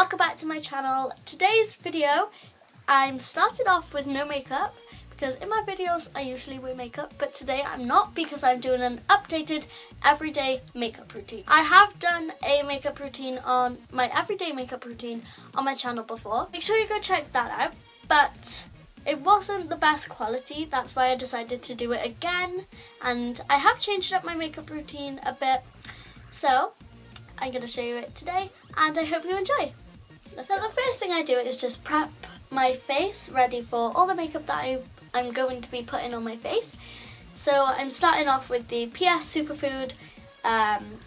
welcome back to my channel. Today's video, I'm started off with no makeup because in my videos I usually wear makeup, but today I'm not because I'm doing an updated everyday makeup routine. I have done a makeup routine on my everyday makeup routine on my channel before. Make sure you go check that out, but it wasn't the best quality, that's why I decided to do it again, and I have changed up my makeup routine a bit, so I'm going to show you it today and I hope you enjoy. So the first thing I do is just prep my face ready for all the makeup that I'm going to be putting on my face. So I'm starting off with the PS Superfood,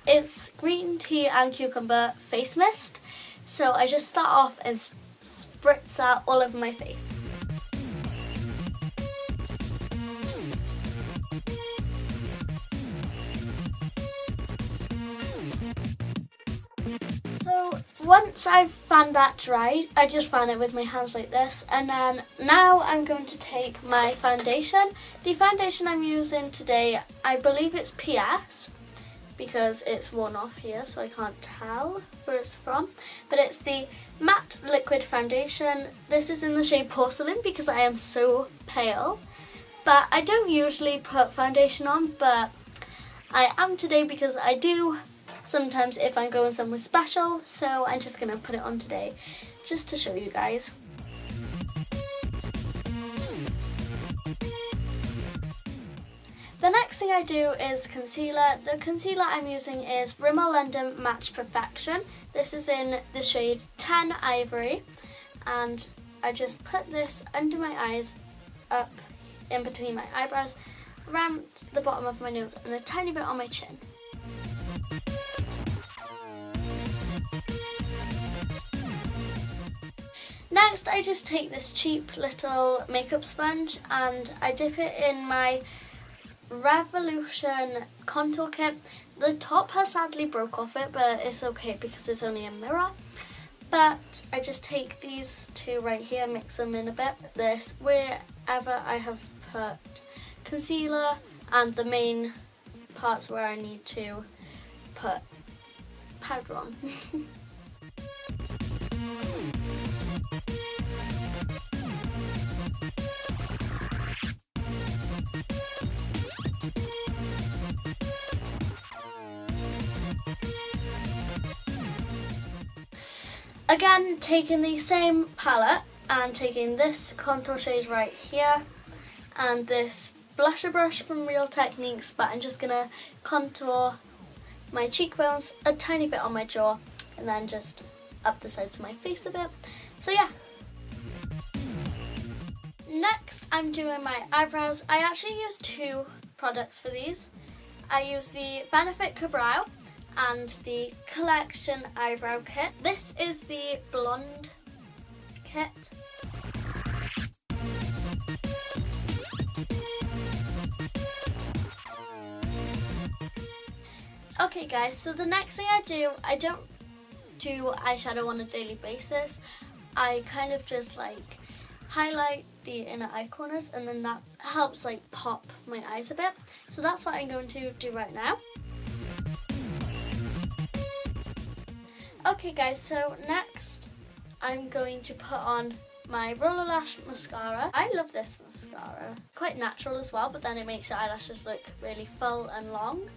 it's green tea and cucumber face mist. So I just start off and spritz that all over my face. So once I've fanned that dry, I just fan it with my hands like this, and then now I'm going to take my foundation. The foundation I'm using today, I believe it's PS because it's worn off here so I can't tell where it's from, but it's the matte liquid foundation. This is in the shade Porcelain because I am so pale, but I don't usually put foundation on, but I am today because I do sometimes if I'm going somewhere special, so I'm just going to put it on today just to show you guys. The next thing I do is concealer. The concealer I'm using is Rimmel London Match Perfection. This is in the shade 10 Ivory, and I just put this under my eyes, up in between my eyebrows, around the bottom of my nose and a tiny bit on my chin. Next, I just take this cheap little makeup sponge and I dip it in my Revolution contour kit. The top has sadly broke off it, but it's okay because it's only a mirror. But I just take these two right here, mix them in a bit. This wherever I have put concealer and the main parts where I need to put powder on. Again, taking the same palette and taking this contour shade right here and this blusher brush from Real Techniques, but I'm just going to contour my cheekbones, a tiny bit on my jaw, and then just up the sides of my face a bit. So yeah. Next, I'm doing my eyebrows. I actually use two products for these. I use the Benefit Brow and the Collection Eyebrow Kit. This is the blonde kit. Okay guys, so the next thing I don't do eyeshadow on a daily basis. I kind of just like highlight the inner eye corners and then that helps like pop my eyes a bit. So that's what I'm going to do right now. Okay guys, so next I'm going to put on my Roller Lash mascara. I love this mascara. Quite natural as well, but then it makes your eyelashes look really full and long.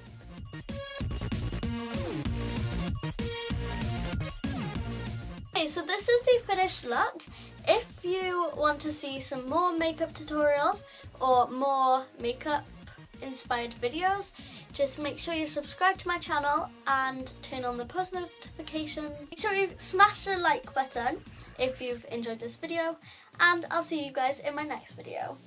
Okay, so this is the finished look. If you want to see some more makeup tutorials or more makeup inspired videos, just make sure you subscribe to my channel and turn on the post notifications. Make sure you smash the like button if you've enjoyed this video, and I'll see you guys in my next video.